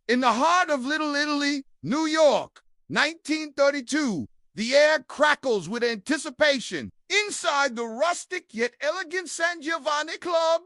In the heart of Little Italy, New York, 1932, the air crackles with anticipation. Inside the rustic yet elegant San Giovanni Club,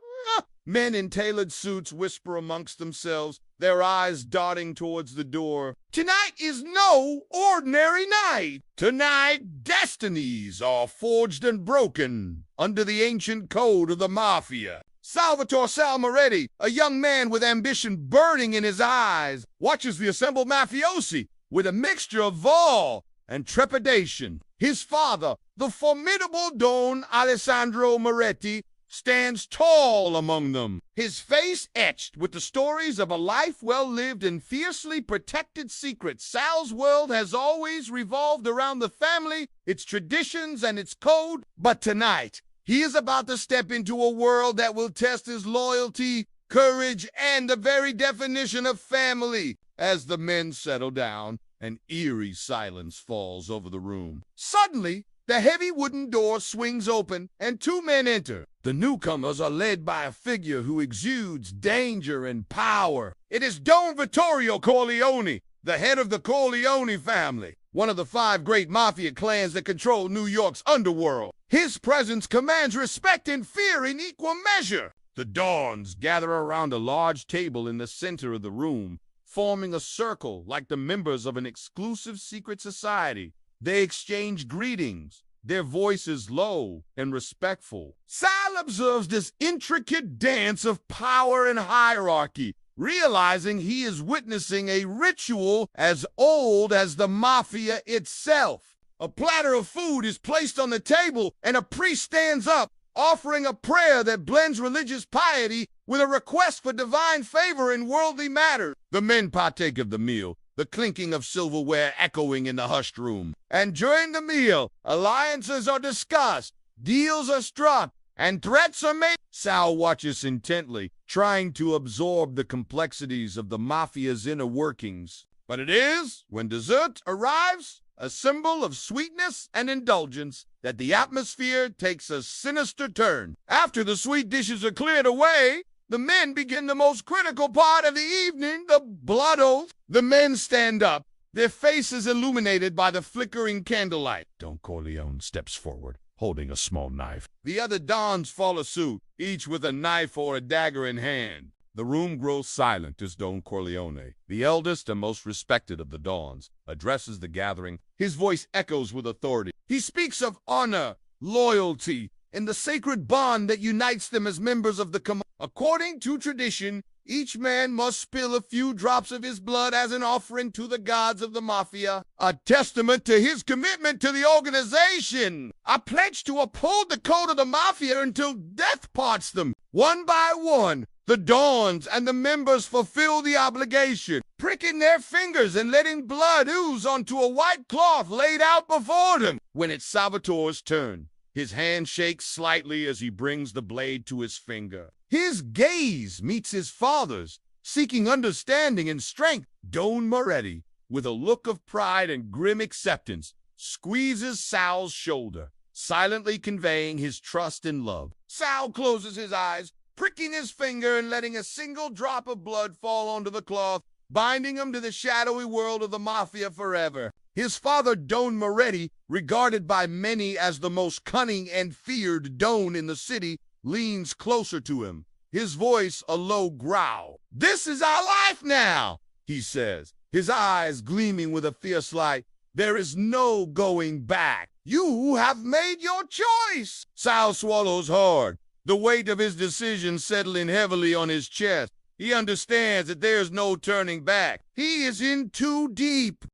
men in tailored suits whisper amongst themselves, their eyes darting towards the door. Tonight is no ordinary night. Tonight, destinies are forged and broken under the ancient code of the Mafia. Salvatore Sal Moretti, a young man with ambition burning in his eyes, watches the assembled mafiosi with a mixture of awe and trepidation. His father, the formidable Don Alessandro Moretti, stands tall among them, his face etched with the stories of a life well lived and fiercely protected secrets. Sal's world has always revolved around the family, its traditions, and its code, but tonight, he is about to step into a world that will test his loyalty, courage, and the very definition of family. As the men settle down, an eerie silence falls over the room. Suddenly, the heavy wooden door swings open, and two men enter. The newcomers are led by a figure who exudes danger and power. It is Don Vittorio Corleone, the head of the Corleone family, one of the 5 great mafia clans that control New York's underworld. His presence commands respect and fear in equal measure. The Dons gather around a large table in the center of the room, forming a circle like the members of an exclusive secret society. They exchange greetings, their voices low and respectful. Sal observes this intricate dance of power and hierarchy, realizing he is witnessing a ritual as old as the Mafia itself. A platter of food is placed on the table, and a priest stands up, offering a prayer that blends religious piety with a request for divine favor in worldly matters. The men partake of the meal, the clinking of silverware echoing in the hushed room. And during the meal, alliances are discussed, deals are struck, and threats are made. Sal watches intently, trying to absorb the complexities of the Mafia's inner workings. But it is, when dessert arrives, a symbol of sweetness and indulgence, that the atmosphere takes a sinister turn. After the sweet dishes are cleared away, the men begin the most critical part of the evening, the blood oath. The men stand up, their faces illuminated by the flickering candlelight. Don Corleone steps forward, holding a small knife. The other Dons follow suit, each with a knife or a dagger in hand. The room grows silent as Don Corleone, the eldest and most respected of the Dons, addresses the gathering. His voice echoes with authority. He speaks of honor, loyalty, and the sacred bond that unites them as members of the command. According to tradition, each man must spill a few drops of his blood as an offering to the gods of the Mafia, a testament to his commitment to the organization. I pledge to uphold the code of the Mafia until death parts them. One by one, the Dons and the members fulfill the obligation, pricking their fingers and letting blood ooze onto a white cloth laid out before them. When it's Salvatore's turn, his hand shakes slightly as he brings the blade to his finger. His gaze meets his father's, seeking understanding and strength. Don Moretti, with a look of pride and grim acceptance, squeezes Sal's shoulder, silently conveying his trust and love. Sal closes his eyes, pricking his finger and letting a single drop of blood fall onto the cloth, binding him to the shadowy world of the Mafia forever. His father, Don Moretti, regarded by many as the most cunning and feared Don in the city, leans closer to him, his voice a low growl. "This is our life now," he says, his eyes gleaming with a fierce light. "There is no going back. You have made your choice." Sal swallows hard, the weight of his decision settling heavily on his chest. He understands that there's no turning back. He is in too deep.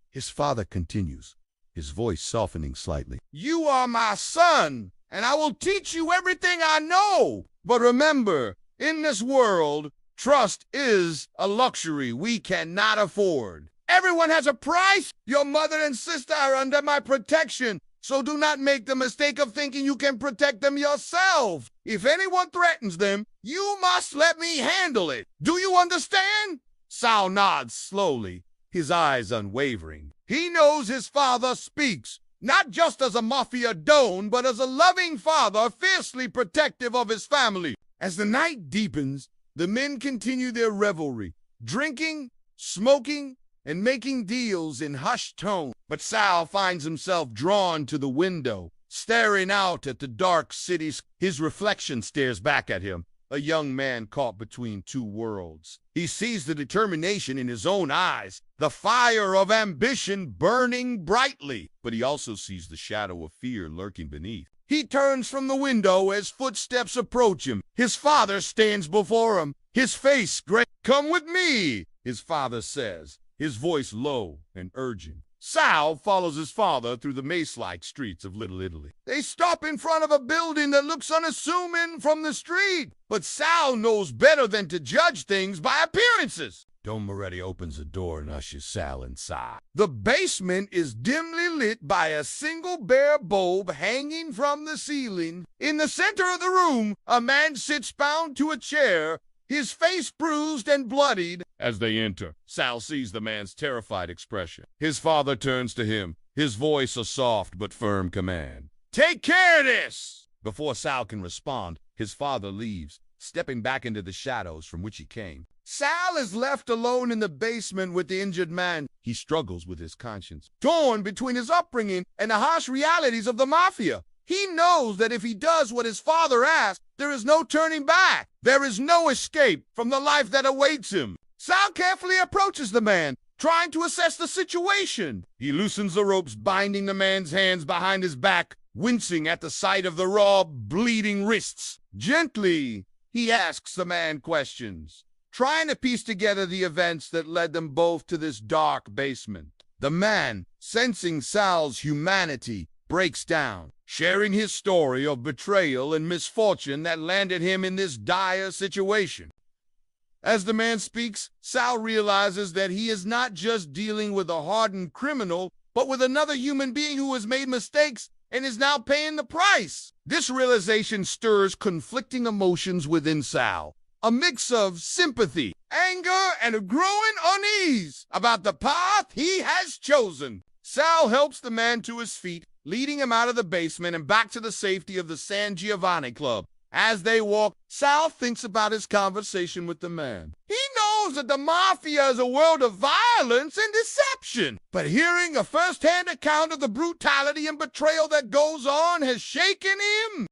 His father continues, his voice softening slightly. "You are my son, and I will teach you everything I know. But remember, in this world, trust is a luxury we cannot afford. Everyone has a price. Your mother and sister are under my protection, so do not make the mistake of thinking you can protect them yourself. If anyone threatens them, you must let me handle it. Do you understand?" Sal nods slowly, his eyes unwavering. He knows his father speaks, not just as a Mafia Don, but as a loving father fiercely protective of his family. As the night deepens, the men continue their revelry, drinking, smoking and making deals in hushed tone. But Sal finds himself drawn to the window, staring out at the dark city. His reflection stares back at him, a young man caught between two worlds. He sees the determination in his own eyes, the fire of ambition burning brightly, but he also sees the shadow of fear lurking beneath. He turns from the window as footsteps approach him. His father stands before him, his face gray. "Come with me," his father says, his voice low and urgent. Sal follows his father through the maze-like streets of Little Italy. They stop in front of a building that looks unassuming from the street, but Sal knows better than to judge things by appearances. Don Moretti opens the door and ushers Sal inside. The basement is dimly lit by a single bare bulb hanging from the ceiling. In the center of the room, a man sits bound to a chair, his face bruised and bloodied. As they enter, Sal sees the man's terrified expression. His father turns to him, his voice a soft but firm command. "Take care of this!" Before Sal can respond, his father leaves, stepping back into the shadows from which he came. Sal is left alone in the basement with the injured man. He struggles with his conscience, torn between his upbringing and the harsh realities of the Mafia. He knows that if he does what his father asked, there is no turning back. There is no escape from the life that awaits him. Sal carefully approaches the man, trying to assess the situation. He loosens the ropes binding the man's hands behind his back, wincing at the sight of the raw, bleeding wrists. Gently, he asks the man questions, trying to piece together the events that led them both to this dark basement. The man, sensing Sal's humanity, breaks down, sharing his story of betrayal and misfortune that landed him in this dire situation. As the man speaks, Sal realizes that he is not just dealing with a hardened criminal, but with another human being who has made mistakes and is now paying the price. This realization stirs conflicting emotions within Sal, a mix of sympathy, anger, and a growing unease about the path he has chosen. Sal helps the man to his feet, leading him out of the basement and back to the safety of the San Giovanni Club. As they walk, Sal thinks about his conversation with the man. He knows that the Mafia is a world of violence and deception, but hearing a first-hand account of the brutality and betrayal that goes on has shaken him.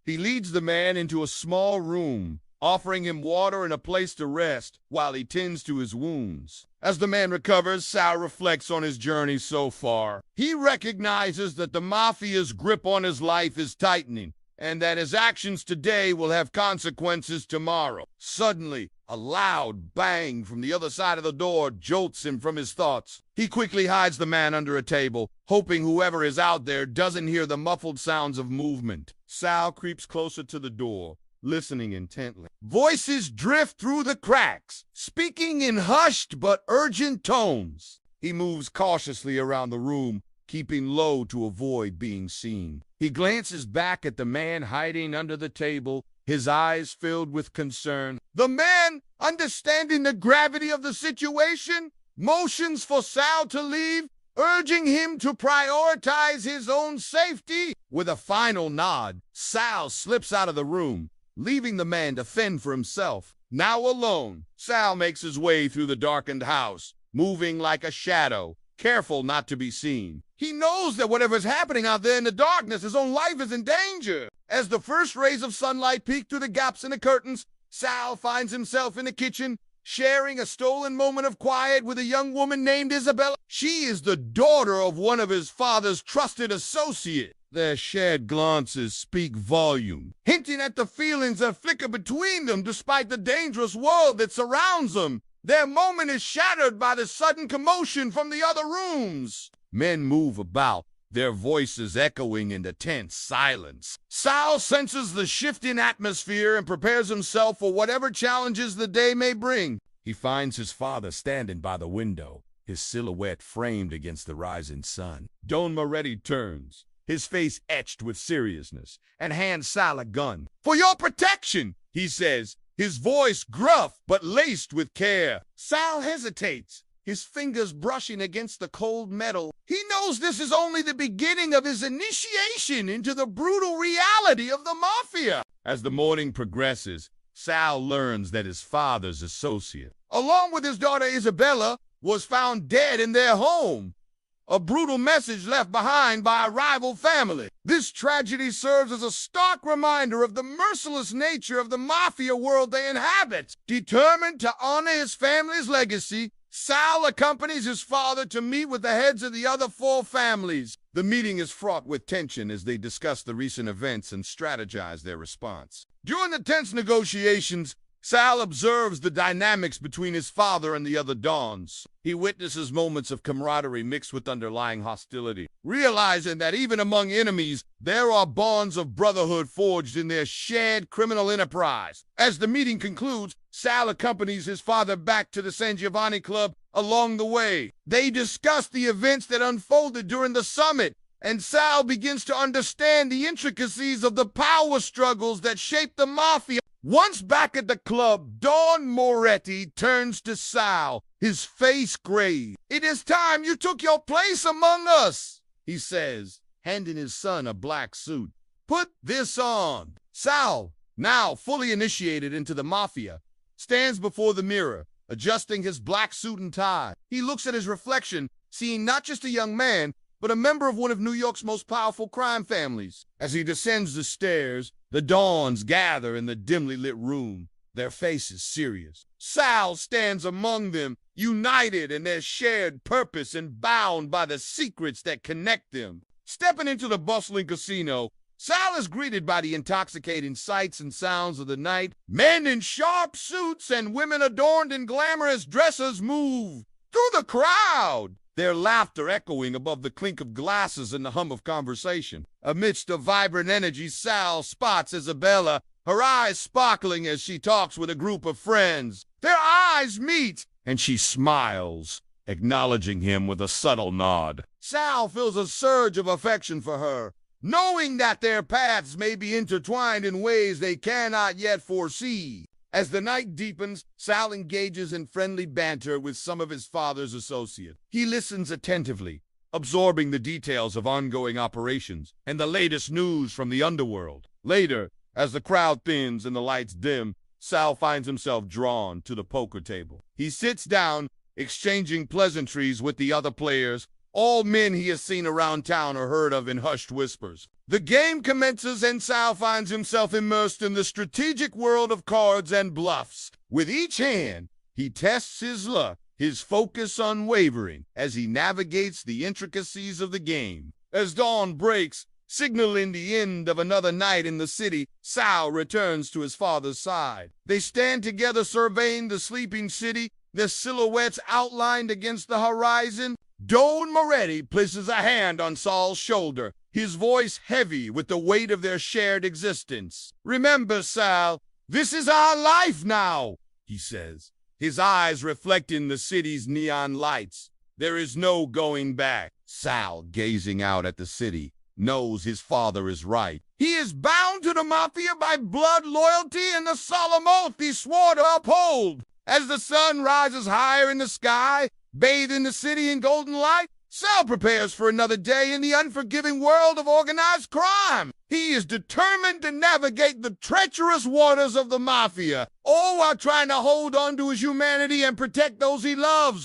He leads the man into a small room, offering him water and a place to rest while he tends to his wounds. As the man recovers, Sal reflects on his journey so far. He recognizes that the Mafia's grip on his life is tightening, and that his actions today will have consequences tomorrow. Suddenly, a loud bang from the other side of the door jolts him from his thoughts. He quickly hides the man under a table, hoping whoever is out there doesn't hear the muffled sounds of movement. Sal creeps closer to the door, listening intently. Voices drift through the cracks, speaking in hushed but urgent tones. He moves cautiously around the room, keeping low to avoid being seen. He glances back at the man hiding under the table, his eyes filled with concern. The man, understanding the gravity of the situation, motions for Sal to leave, urging him to prioritize his own safety. With a final nod, Sal slips out of the room, leaving the man to fend for himself. Now alone, Sal makes his way through the darkened house, moving like a shadow, careful not to be seen. He knows that whatever's happening out there in the darkness, his own life is in danger. As the first rays of sunlight peek through the gaps in the curtains, Sal finds himself in the kitchen, sharing a stolen moment of quiet with a young woman named Isabella. She is the daughter of one of his father's trusted associates. Their shared glances speak volume, hinting at the feelings that flicker between them despite the dangerous world that surrounds them. Their moment is shattered by the sudden commotion from the other rooms. Men move about, their voices echoing in the tense silence. Sal senses the shift in atmosphere and prepares himself for whatever challenges the day may bring. He finds his father standing by the window, his silhouette framed against the rising sun. Don Moretti turns, his face etched with seriousness, and hands Sal a gun. "For your protection," he says, his voice gruff but laced with care. Sal hesitates, his fingers brushing against the cold metal. He knows this is only the beginning of his initiation into the brutal reality of the Mafia. As the morning progresses, Sal learns that his father's associate, along with his daughter Isabella, was found dead in their home. A brutal message left behind by a rival family. This tragedy serves as a stark reminder of the merciless nature of the mafia world they inhabit. Determined to honor his family's legacy, Sal accompanies his father to meet with the heads of the other four families. The meeting is fraught with tension as they discuss the recent events and strategize their response. During the tense negotiations, Sal observes the dynamics between his father and the other Dons. He witnesses moments of camaraderie mixed with underlying hostility, realizing that even among enemies, there are bonds of brotherhood forged in their shared criminal enterprise. As the meeting concludes, Sal accompanies his father back to the San Giovanni Club. Along the way, they discuss the events that unfolded during the summit, and Sal begins to understand the intricacies of the power struggles that shaped the mafia. Once back at the club, Don Moretti turns to Sal, his face grave. "It is time you took your place among us," he says, handing his son a black suit. "Put this on." Sal, now fully initiated into the mafia, stands before the mirror, adjusting his black suit and tie. He looks at his reflection, seeing not just a young man, but a member of one of New York's most powerful crime families. As he descends the stairs, the Dons gather in the dimly lit room, their faces serious. Sal stands among them, united in their shared purpose and bound by the secrets that connect them. Stepping into the bustling casino, Sal is greeted by the intoxicating sights and sounds of the night. Men in sharp suits and women adorned in glamorous dresses move through the crowd, their laughter echoing above the clink of glasses and the hum of conversation. Amidst the vibrant energy, Sal spots Isabella, her eyes sparkling as she talks with a group of friends. Their eyes meet, and she smiles, acknowledging him with a subtle nod. Sal feels a surge of affection for her, knowing that their paths may be intertwined in ways they cannot yet foresee. As the night deepens, Sal engages in friendly banter with some of his father's associates. He listens attentively, absorbing the details of ongoing operations and the latest news from the Underworld. Later, as the crowd thins and the lights dim, Sal finds himself drawn to the poker table. He sits down, exchanging pleasantries with the other players, all men he has seen around town or heard of in hushed whispers. The game commences and Sal finds himself immersed in the strategic world of cards and bluffs. With each hand, he tests his luck, his focus unwavering as he navigates the intricacies of the game. As dawn breaks, signaling the end of another night in the city, Sal returns to his father's side. They stand together surveying the sleeping city, their silhouettes outlined against the horizon. Don Moretti places a hand on Sal's shoulder, his voice heavy with the weight of their shared existence. "Remember, Sal, this is our life now," he says, his eyes reflecting the city's neon lights. There is no going back. Sal, gazing out at the city, knows his father is right. He is bound to the mafia by blood loyalty and the solemn oath he swore to uphold. As the sun rises higher in the sky, bathing the city in golden light, Sal prepares for another day in the unforgiving world of organized crime. He is determined to navigate the treacherous waters of the mafia, all while trying to hold on to his humanity and protect those he loves.